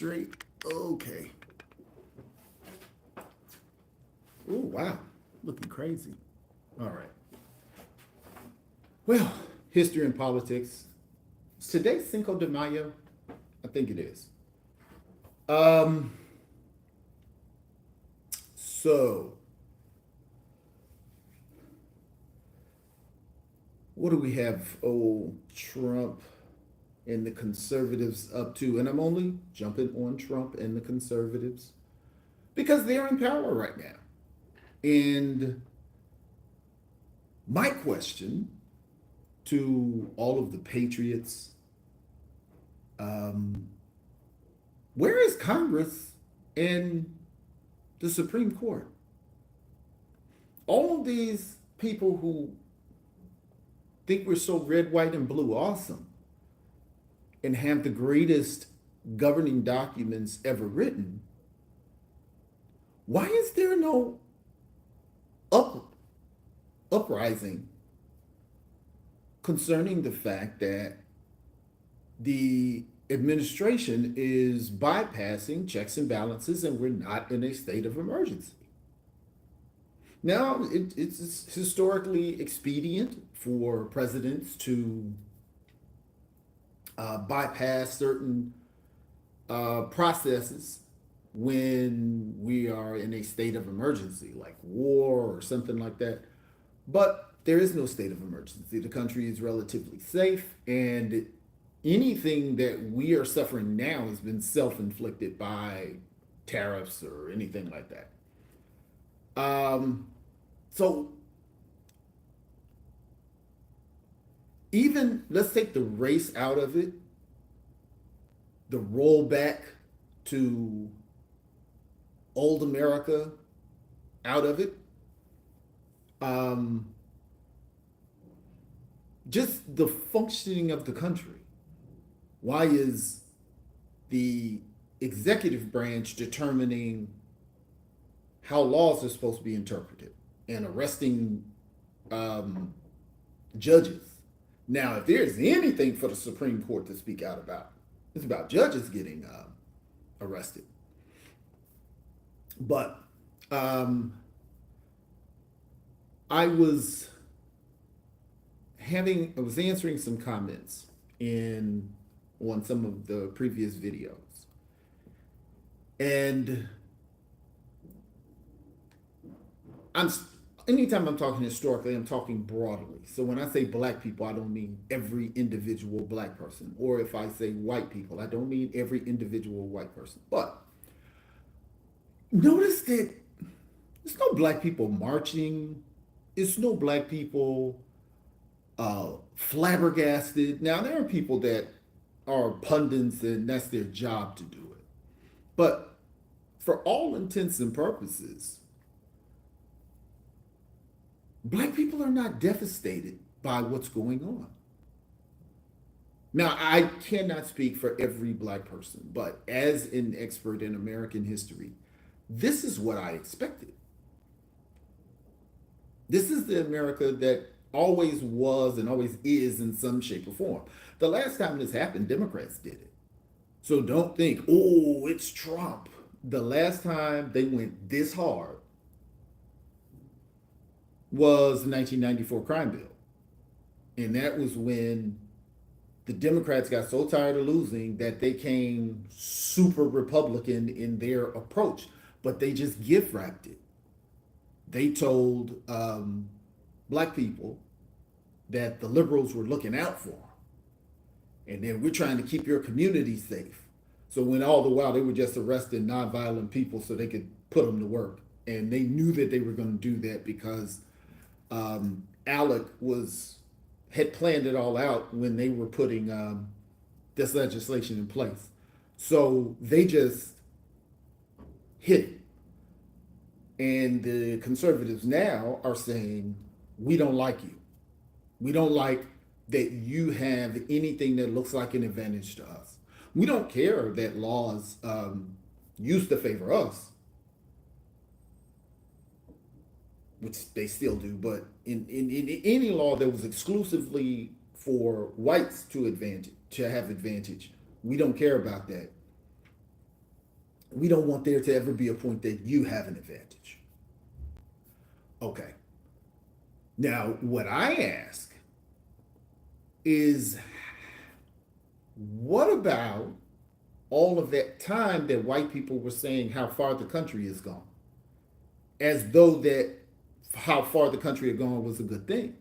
Straight. Okay. Oh, wow. Looking crazy. All right. Well, history and politics. Is today Cinco de Mayo? I think it is. Um, so what do we have? Oh, Trump and the conservatives up to, and I'm only jumping on Trump and the conservatives because they're in power right now. And my question to all of the patriots, um, where is Congress and the Supreme Court? All of these people who think we're so red, white, and blue awesome and have the greatest governing documents ever written, why is there no up, uprising concerning the fact that the administration is bypassing checks and balances and we're not in a state of emergency? Now, it's historically expedient for presidents to bypass certain processes when we are in a state of emergency, like war or something like that. But there is no state of emergency. The country is relatively safe, and anything that we are suffering now has been self inflicted by tariffs or anything like that. Um, so, even let's take the race out of it, the rollback to old America out of it. Um, just the functioning of the country. Why is the executive branch determining how laws are supposed to be interpreted and arresting um, judges? Now, if there's anything for the Supreme Court to speak out about, it's about judges getting arrested. But um, I was I was answering some comments in on some of the previous videos, and I'm anytime I'm talking historically, I'm talking broadly. So when I say black people, I don't mean every individual black person, or if I say white people, I don't mean every individual white person. But notice that there's no black people marching. It's no black people flabbergasted. Now there are people that are pundits and that's their job to do it. But for all intents and purposes, black people are not devastated by what's going on. Now, I cannot speak for every black person, but as an expert in American history, this is what I expected. This is the America that always was and always is in some shape or form. The last time this happened, Democrats did it. So don't think, oh, it's Trump. The last time they went this hard was the 1994 crime bill. And that was when the Democrats got so tired of losing that they came super Republican in their approach, but they just gift wrapped it. They told black people that the liberals were looking out for them. And then we're trying to keep your community safe. So when all the while they were just arresting nonviolent people so they could put them to work. And they knew that they were going to do that because Alec was had planned it all out when they were putting this legislation in place. So they just hit it. And the conservatives now are saying, we don't like you. We don't like that you have anything that looks like an advantage to us. We don't care that laws used to favor us, which they still do, but in any law that was exclusively for whites to have advantage, we don't care about that. We don't want there to ever be a point that you have an advantage. Okay. Now, what I ask is, what about all of that time that white people were saying how far the country has gone, as though that how far the country had gone was a good thing?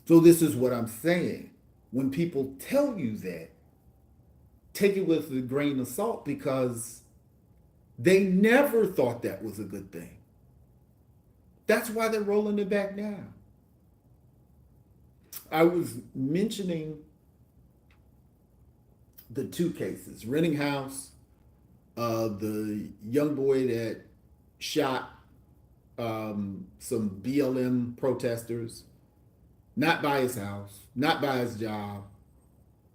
So this is what I'm saying. When people tell you that, take it with a grain of salt, because they never thought that was a good thing. That's why they're rolling it back now. I was mentioning the two cases, Renting House, the young boy that shot some BLM protesters, not by his house, not by his job.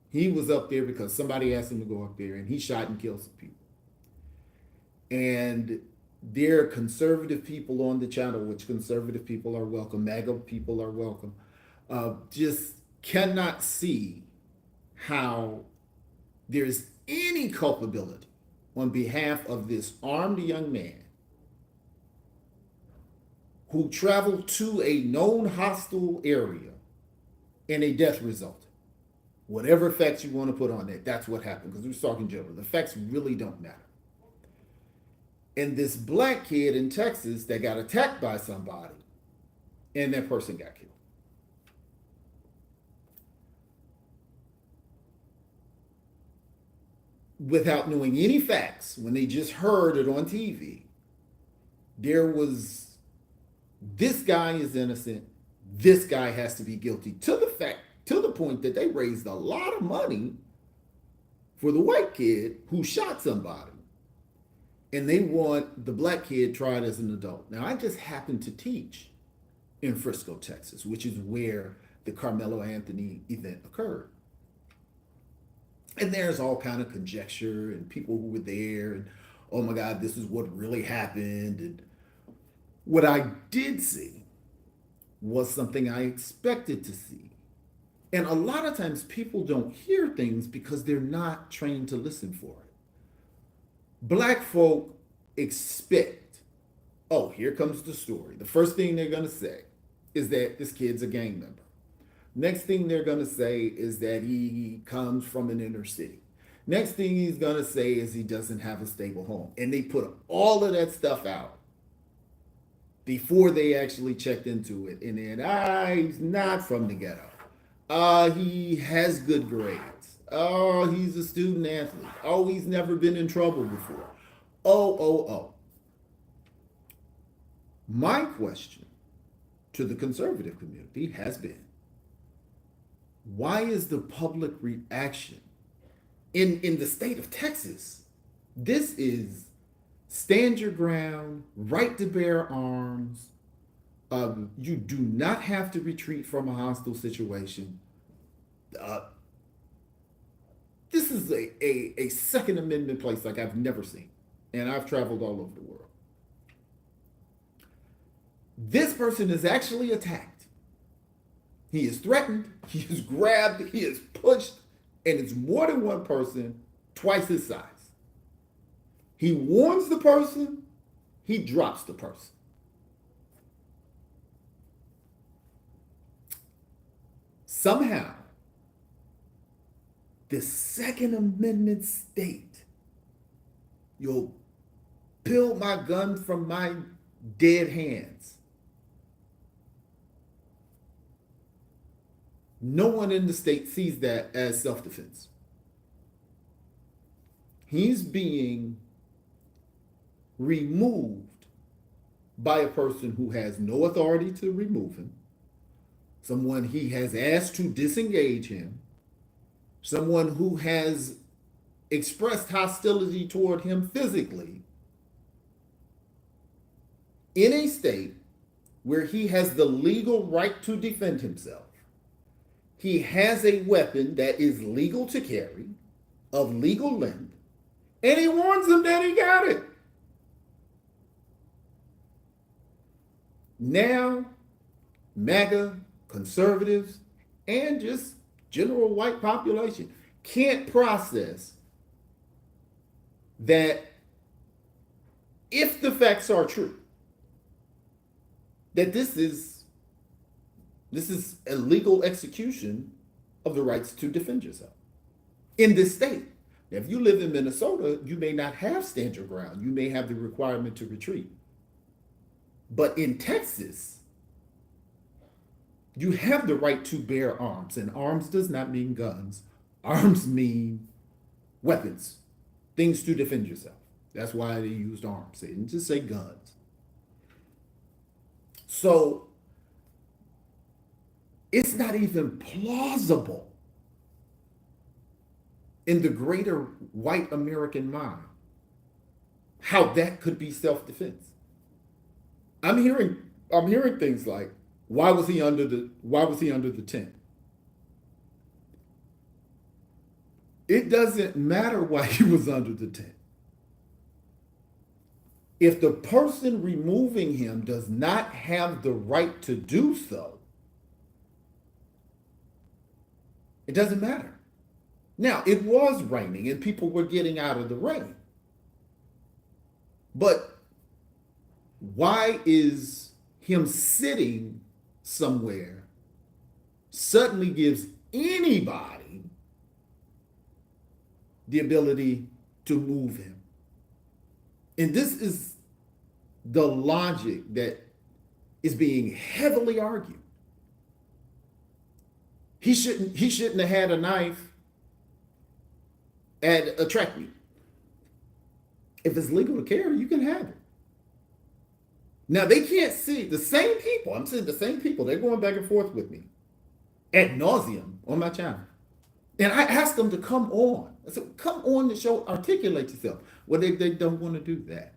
He was up there because somebody asked him to go up there, and he shot and killed some people. And there are conservative people on the channel, which conservative people are welcome, MAGA people are welcome, just cannot see how there's any culpability on behalf of this armed young man who traveled to a known hostile area and a death resulted. Whatever facts you want to put on that, that's what happened, because we were talking general. The facts really don't matter. And this black kid in Texas that got attacked by somebody, and that person got killed. Without knowing any facts, when they just heard it on TV, there was, this guy is innocent, this guy has to be guilty, to the point that they raised a lot of money for the white kid who shot somebody. And they want the black kid tried as an adult. Now, I just happen to teach in Frisco, Texas, which is where the Carmelo Anthony event occurred. And there's all kind of conjecture and people who were there, and oh my God, this is what really happened. And what I did see was something I expected to see. And a lot of times people don't hear things because they're not trained to listen for it. Black folk expect, oh, here comes the story. The first thing they're going to say is that this kid's a gang member. Next thing they're going to say is that he comes from an inner city. Next thing he's going to say is he doesn't have a stable home. And they put all of that stuff out before they actually checked into it. And then, he's not from the ghetto. He has good grades. Oh, he's a student athlete. Oh, he's never been in trouble before. Oh. My question to the conservative community has been, why is the public reaction in the state of Texas? This is stand your ground, right to bear arms. You do not have to retreat from a hostile situation. This is a Second Amendment place like I've never seen. And I've traveled all over the world. This person is actually attacked. He is threatened, he is grabbed, he is pushed, and it's more than one person, twice his size. He warns the person, he drops the person. Somehow, the Second Amendment state, you'll build my gun from my dead hands. No one in the state sees that as self-defense. He's being removed by a person who has no authority to remove him, someone he has asked to disengage him, someone who has expressed hostility toward him physically, in a state where he has the legal right to defend himself. He has a weapon that is legal to carry, of legal length, and he warns him that he got it. Now, MAGA, conservatives, and just general white population can't process that if the facts are true, that this is a legal execution of the rights to defend yourself in this state. Now, if you live in Minnesota, you may not have stand your ground. You may have the requirement to retreat. But in Texas, you have the right to bear arms, and arms does not mean guns. Arms mean weapons, things to defend yourself. That's why they used arms. They didn't just say guns. So it's not even plausible in the greater white American mind how that could be self-defense. I'm hearing things like, why was he under the tent? It doesn't matter why he was under the tent. If the person removing him does not have the right to do so, it doesn't matter. Now, it was raining and people were getting out of the rain. But why is him sitting somewhere suddenly gives anybody the ability to move him? And this is the logic that is being heavily argued. He shouldn't have had a knife at a track meet. If it's legal to carry, you can have it. Now they can't see the same people. I'm saying the same people. They're going back and forth with me ad nauseum on my channel. And I asked them to come on. I said, come on the show, articulate yourself. Well, they don't want to do that.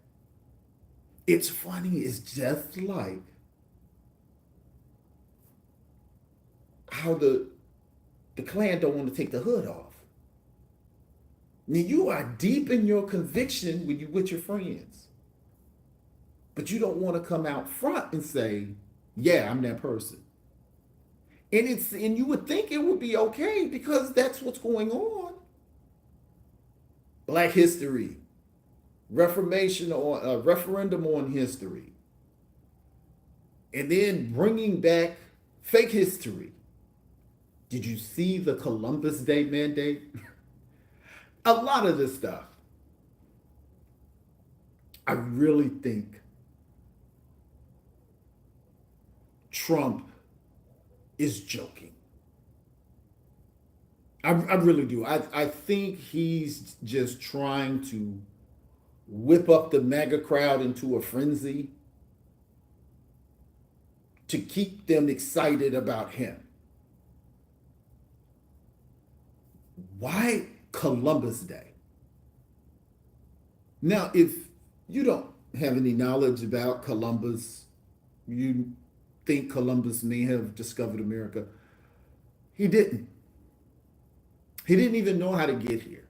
It's funny. It's just like how the Klan don't want to take the hood off. Now, you are deep in your conviction when you're with your friends. But you don't want to come out front and say, yeah, I'm that person. And you would think it would be okay because that's what's going on. Black history, referendum on history, and then bringing back fake history. Did you see the Columbus Day mandate? A lot of this stuff, I really think Trump is joking. I really do. I think he's just trying to whip up the MAGA crowd into a frenzy to keep them excited about him. Why Columbus Day? Now, if you don't have any knowledge about Columbus, you think Columbus may have discovered America. He didn't. He didn't even know how to get here.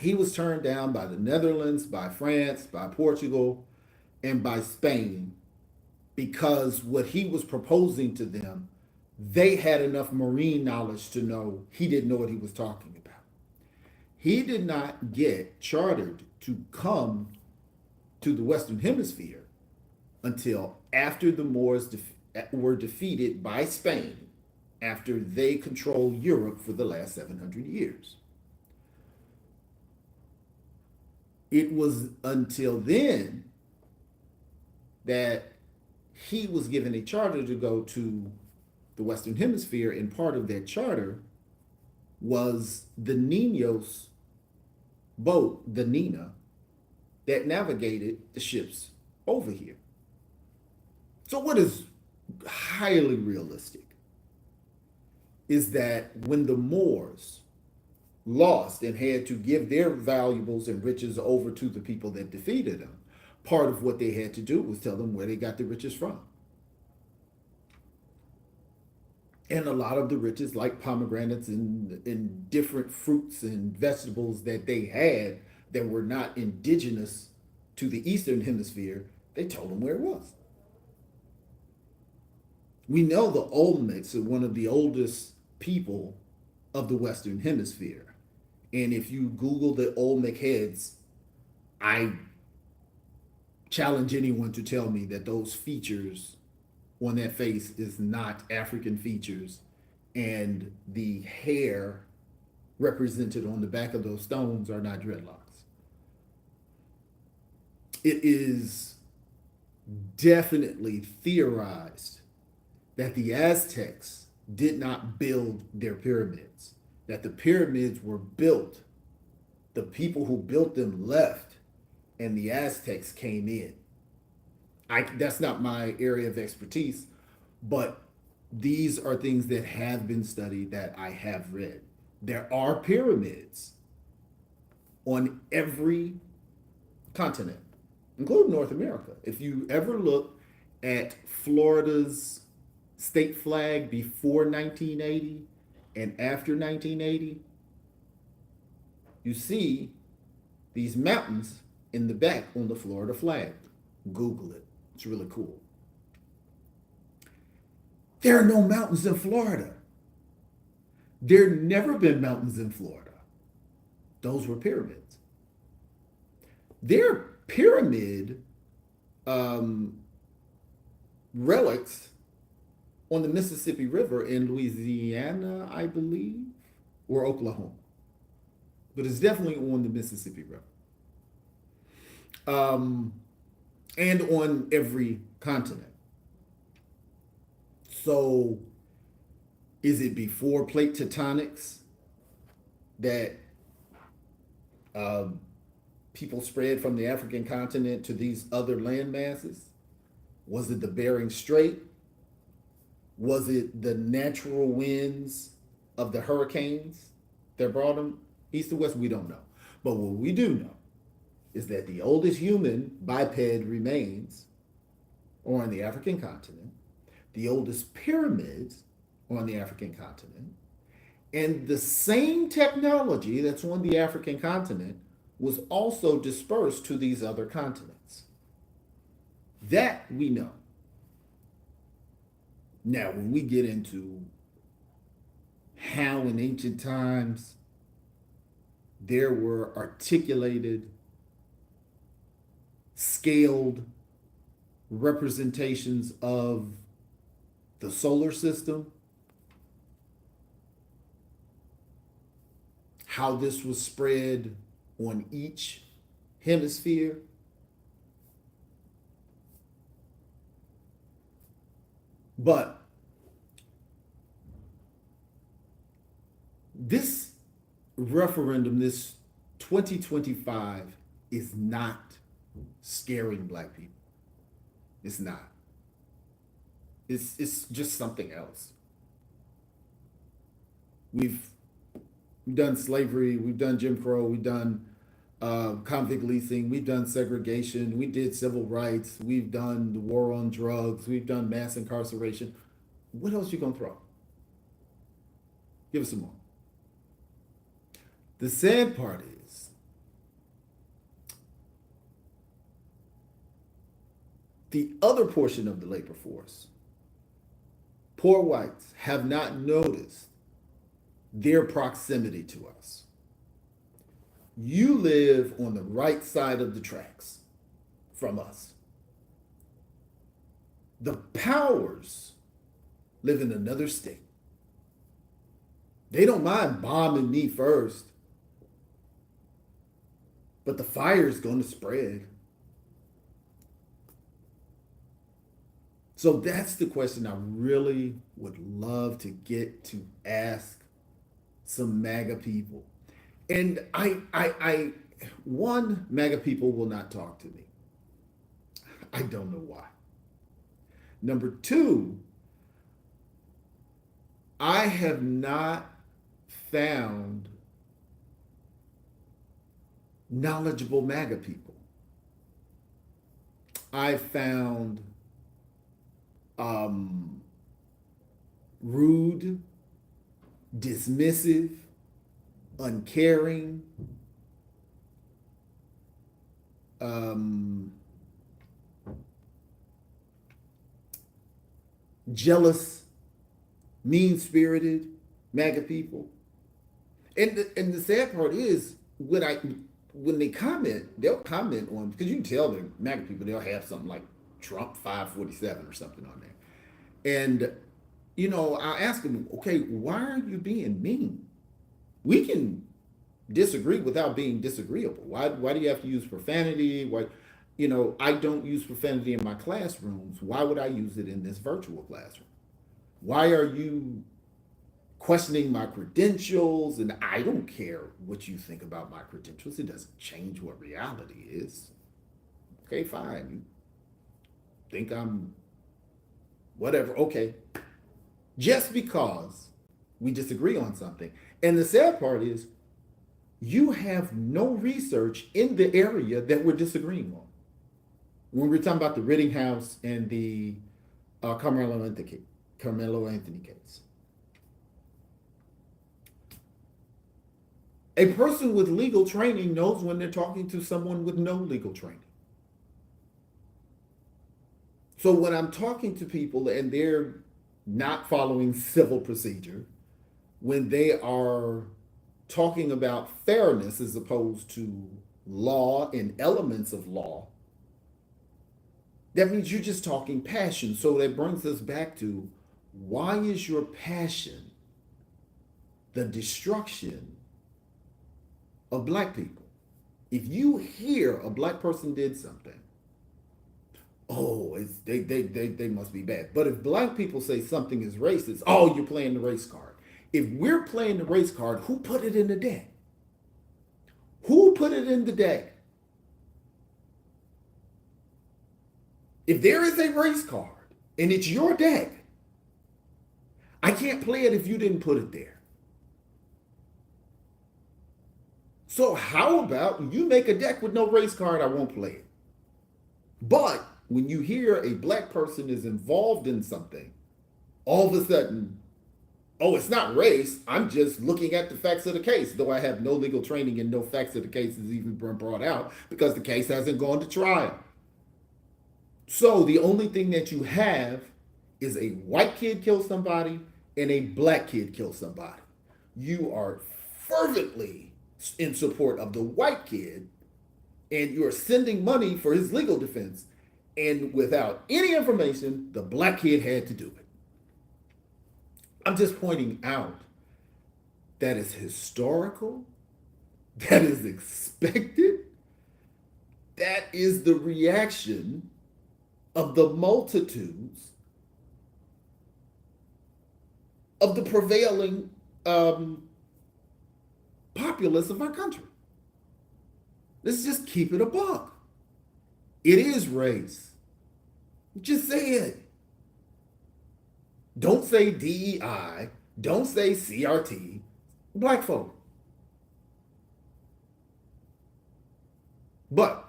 He was turned down by the Netherlands, by France, by Portugal, and by Spain because what he was proposing to them, they had enough marine knowledge to know he didn't know what he was talking about. He did not get chartered to come to the Western Hemisphere until after the Moors were defeated by Spain, after they controlled Europe for the last 700 years. It was until then that he was given a charter to go to the Western Hemisphere, and part of that charter was the Niños boat, the Nina, that navigated the ships over here. So what is highly realistic is that when the Moors lost and had to give their valuables and riches over to the people that defeated them, part of what they had to do was tell them where they got the riches from. And a lot of the riches, like pomegranates and different fruits and vegetables that they had that were not indigenous to the Eastern Hemisphere, they told them where it was. We know the Olmecs are one of the oldest people of the Western Hemisphere. And if you Google the Olmec heads, I challenge anyone to tell me that those features on that face is not African features, and the hair represented on the back of those stones are not dreadlocks. It is definitely theorized that the Aztecs did not build their pyramids, that the pyramids were built, the people who built them left, and the Aztecs came in. That's not my area of expertise, but these are things that have been studied that I have read. There are pyramids on every continent, including North America. If you ever look at Florida's state flag before 1980 and after 1980, you see these mountains in the back on the Florida flag. Google it. It's really cool. There are no mountains in Florida. There never been mountains in Florida. Those were pyramids. There are pyramid relics on the Mississippi River in Louisiana, I believe, or Oklahoma. But it's definitely on the Mississippi River. And on every continent. So, is it before plate tectonics that people spread from the African continent to these other land masses? Was it the Bering Strait? Was it the natural winds of the hurricanes that brought them east to west? We don't know. But what we do know is that the oldest human biped remains are on the African continent, the oldest pyramids are on the African continent, and the same technology that's on the African continent was also dispersed to these other continents. That we know. Now, when we get into how in ancient times there were articulated, scaled representations of the solar system, how this was spread on each hemisphere, but this referendum, this 2025, is not scaring Black people. It's not. It's just something else. We've done slavery, we've done Jim Crow, we've done convict leasing, we've done segregation, we did civil rights, we've done the war on drugs, we've done mass incarceration. What else you gonna throw? Give us some more. The sad part is the other portion of the labor force, poor whites, have not noticed their proximity to us. You live on the right side of the tracks from us. The Powers live in another state. They don't mind bombing me first, but the fire is going to spread. So that's the question I really would love to get to ask some MAGA people. And one, MAGA people will not talk to me. I don't know why. Number two, I have not found knowledgeable MAGA people. I found rude, dismissive, uncaring, jealous, mean-spirited MAGA people. And the sad part is when they comment, they'll comment on, because you can tell the MAGA people, they'll have something like Trump 547 or something on there. And I ask them, okay, why are you being mean? We can disagree without being disagreeable. Why do you have to use profanity? Why, I don't use profanity in my classrooms. Why would I use it in this virtual classroom? Why are you questioning my credentials? And I don't care what you think about my credentials. It doesn't change what reality is. Okay, fine. You think I'm whatever. Okay. Just because we disagree on something. And the sad part is you have no research in the area that we're disagreeing on. When we're talking about the Rittenhouse and the Carmelo Anthony case, a person with legal training knows when they're talking to someone with no legal training. So when I'm talking to people and they're not following civil procedure, when they are talking about fairness as opposed to law and elements of law, that means you're just talking passion. So that brings us back to, why is your passion the destruction of black people? If you hear a black person did something, oh, they must be bad. But if black people say something is racist, oh, you're playing the race card. If we're playing the race card, who put it in the deck? Who put it in the deck? If there is a race card and it's your deck, I can't play it if you didn't put it there. So how about you make a deck with no race card? I won't play it. But when you hear a black person is involved in something, all of a sudden, oh, it's not race. I'm just looking at the facts of the case, though I have no legal training and no facts of the case has even been brought out because the case hasn't gone to trial. So the only thing that you have is a white kid kill somebody and a black kid kill somebody. You are fervently in support of the white kid and you're sending money for his legal defense. And without any information, the black kid had to do it. I'm just pointing out that is historical, that is expected, that is the reaction of the multitudes of the prevailing populace of our country. Let's just keep it a buck. It is race. Just say it. Don't say DEI. Don't say CRT. Black folk. But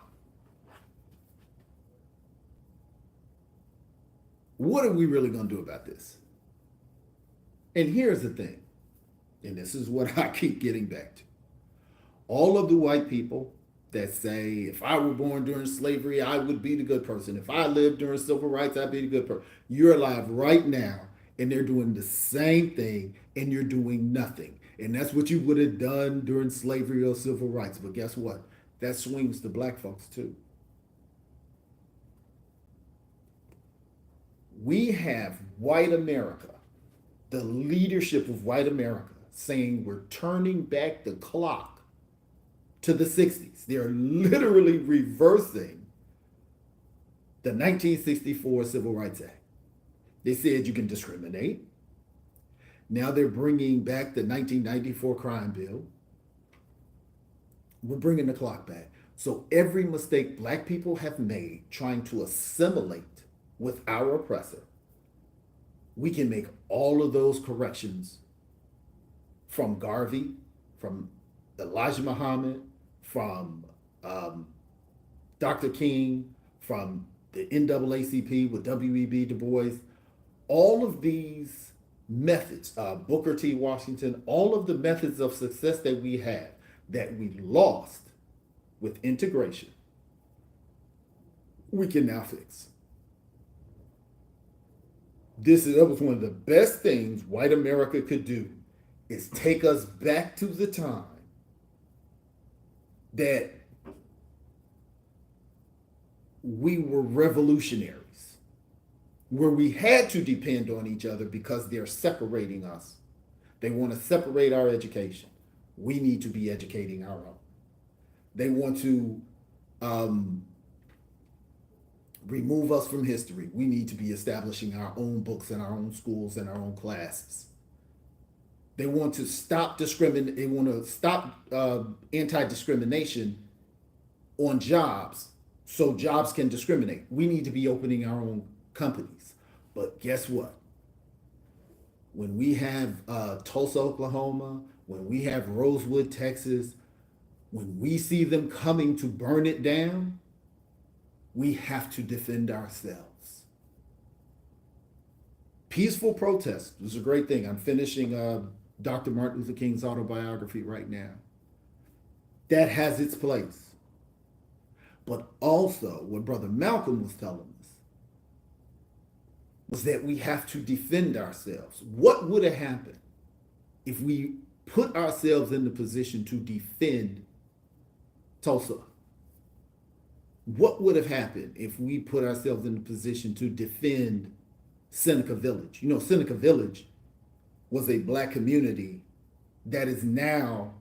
what are we really going to do about this? And here's the thing, and this is what I keep getting back to. All of the white people that say, if I were born during slavery, I would be the good person. If I lived during civil rights, I'd be the good person. You're alive right now, and they're doing the same thing, and you're doing nothing. And that's what you would have done during slavery or civil rights. But guess what? That swings to black folks too. We have white America, the leadership of white America, saying we're turning back the clock to the 60s. They're literally reversing the 1964 Civil Rights Act. They said you can discriminate. Now they're bringing back the 1994 crime bill. We're bringing the clock back. So every mistake black people have made trying to assimilate with our oppressor, we can make all of those corrections from Garvey, from Elijah Muhammad, from Dr. King, from the NAACP with W.E.B. Du Bois. All of these methods, Booker T. Washington, all of the methods of success that we had, that we lost with integration, we can now fix. That was one of the best things white America could do is take us back to the time that we were revolutionaries, where we had to depend on each other because they're separating us. They want to separate our education. We need to be educating our own. They want to um, remove us from history. We need to be establishing our own books and our own schools and our own classes. They want to stop discriminate. They want to stop anti-discrimination on jobs, so jobs can discriminate. We need to be opening our own companies. But guess what? When we have Tulsa, Oklahoma, when we have Rosewood, Texas, when we see them coming to burn it down, we have to defend ourselves. Peaceful protest was a great thing. I'm finishing Dr. Martin Luther King's autobiography right now. That has its place. But also, what Brother Malcolm was telling us was that we have to defend ourselves. What would have happened if we put ourselves in the position to defend Tulsa? What would have happened if we put ourselves in the position to defend Seneca Village? You know, Seneca Village was a black community that is now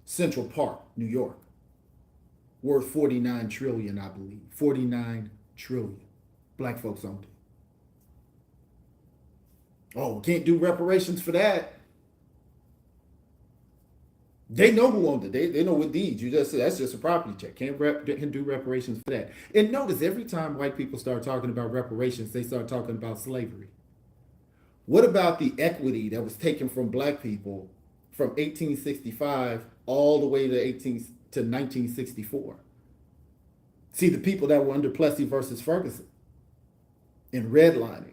Central Park, New York, worth 49 trillion, I believe. 49 trillion. Black folks owned it. Oh, we can't do reparations for that. They know who owned it. They know what deeds. You just that's just a property check. Can't do reparations for that. And notice every time white people start talking about reparations, they start talking about slavery. What about the equity that was taken from black people from 1865 all the way to 1964? See, the people that were under Plessy versus Ferguson and redlining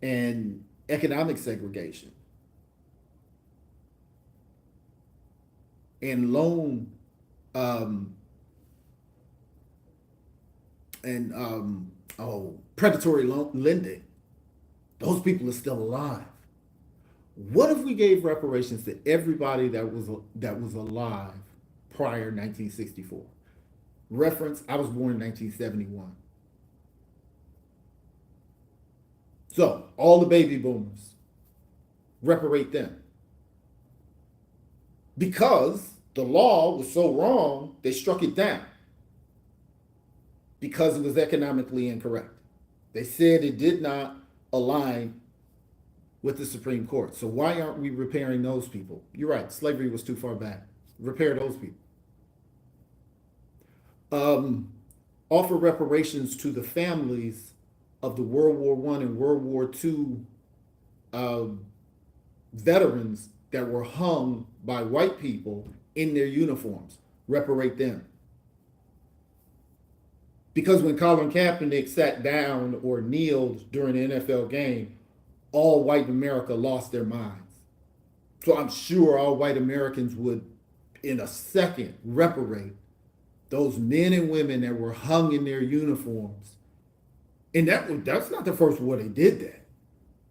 and economic segregation and loan predatory lending, those people are still alive. What if we gave reparations to everybody that was alive prior to 1964? Reference, I was born in 1971. So, all the baby boomers, reparate them. Because the law was so wrong, they struck it down. Because it was economically incorrect. They said it did not align with the Supreme Court. So why aren't we repairing those people? You're right, slavery was too far back. Repair those people. Offer reparations to the families of the World War I and World War II veterans that were hung by white people in their uniforms. Reparate them. Because when Colin Kaepernick sat down or kneeled during an NFL game, all white America lost their minds. So I'm sure all white Americans would, in a second, reparate those men and women that were hung in their uniforms. And that's not the first war they did that.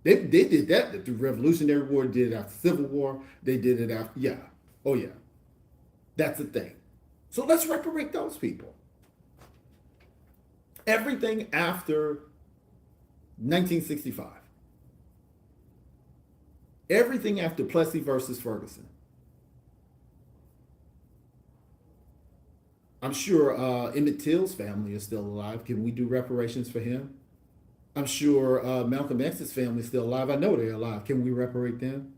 They did that through Revolutionary War, did it after Civil War, they did it after, yeah. Oh yeah. That's the thing. So let's reparate those people. Everything after 1965. Everything after Plessy versus Ferguson. I'm sure Emmett Till's family is still alive. Can we do reparations for him? I'm sure Malcolm X's family is still alive. I know they're alive. Can we reparate them?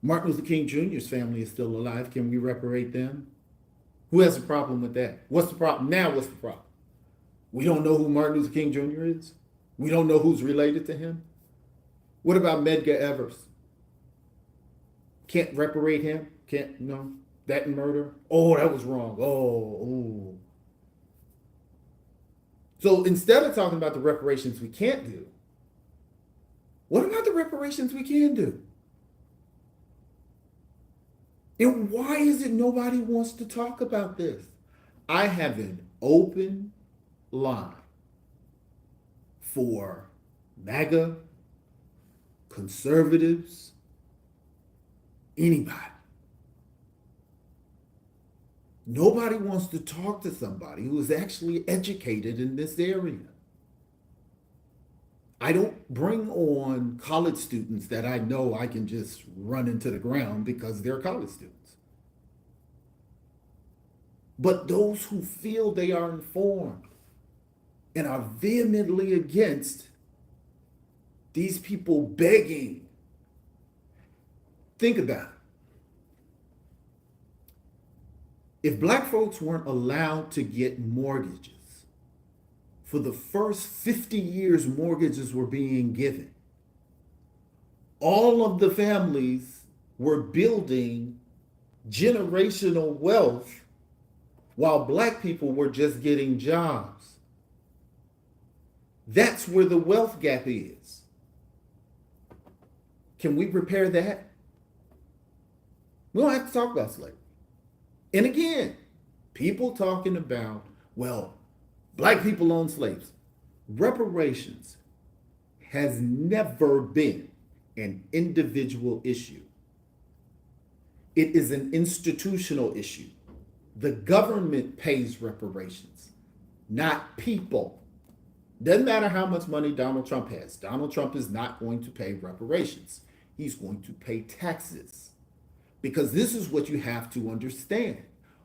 Martin Luther King Jr.'s family is still alive. Can we reparate them? Who has a problem with that? What's the problem? Now what's the problem? We don't know who Martin Luther King Jr. is? We don't know who's related to him? What about Medgar Evers? Can't reparate him? Can't, no? That murder? Oh, that was wrong. Oh. So instead of talking about the reparations we can't do, what about the reparations we can do? And why is it nobody wants to talk about this? I have an open line for MAGA, conservatives, anybody. Nobody wants to talk to somebody who is actually educated in this area. I don't bring on college students that I know I can just run into the ground because they're college students. But those who feel they are informed and are vehemently against these people begging. Think about it. If black folks weren't allowed to get mortgages, for the first 50 years mortgages were being given, all of the families were building generational wealth while black people were just getting jobs. That's where the wealth gap is. Can we repair that? We don't have to talk about slavery. And again, people talking about, well, black people own slaves. Reparations has never been an individual issue. It is an institutional issue. The government pays reparations, not people. Doesn't matter how much money Donald Trump has. Donald Trump is not going to pay reparations. He's going to pay taxes. Because this is what you have to understand.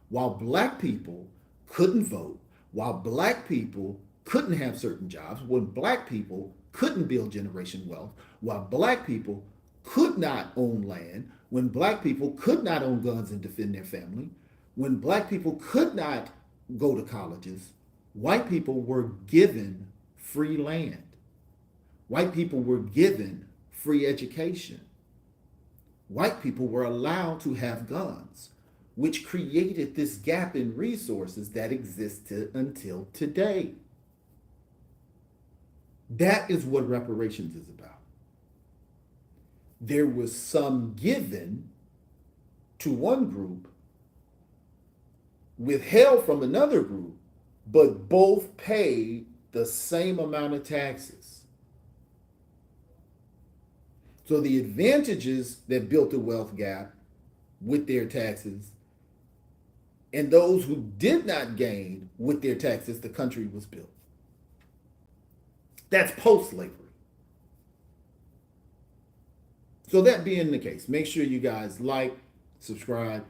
While black people couldn't vote, while black people couldn't have certain jobs, when black people couldn't build generation wealth, while black people could not own land, when black people could not own guns and defend their family, when black people could not go to colleges, white people were given free land. White people were given free education. White people were allowed to have guns, which created this gap in resources that exists until today. That is what reparations is about. There was some given to one group, withheld from another group, but both paid the same amount of taxes. So the advantages that built the wealth gap with their taxes, and those who did not gain with their taxes, the country was built. That's post-slavery. So that being the case, make sure you guys like, subscribe,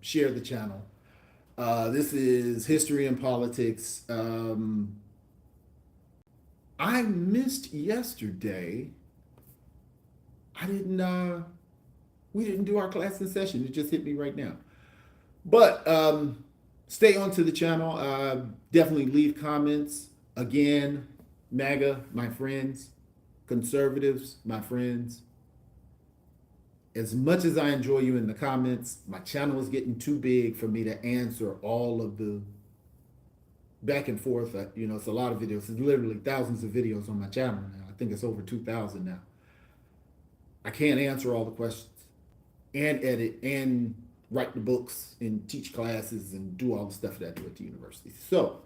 share the channel. This is History and Politics. I missed yesterday. We didn't do our class in session. It just hit me right now. But stay on to the channel. Definitely leave comments. Again, MAGA, my friends, conservatives, my friends. As much as I enjoy you in the comments, my channel is getting too big for me to answer all of the back and forth. It's a lot of videos. It's literally thousands of videos on my channel now. I think it's over 2,000 now. I can't answer all the questions and edit and write the books and teach classes and do all the stuff that I do at the university. So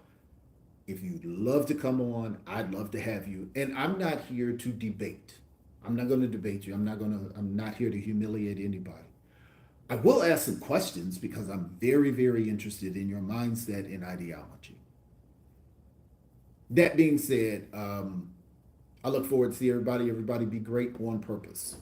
if you'd love to come on, I'd love to have you. And I'm not here to debate. I'm not going to debate you. I'm not here to humiliate anybody. I will ask some questions because I'm very, very interested in your mindset and ideology. That being said, I look forward to see everybody. Everybody be great on purpose.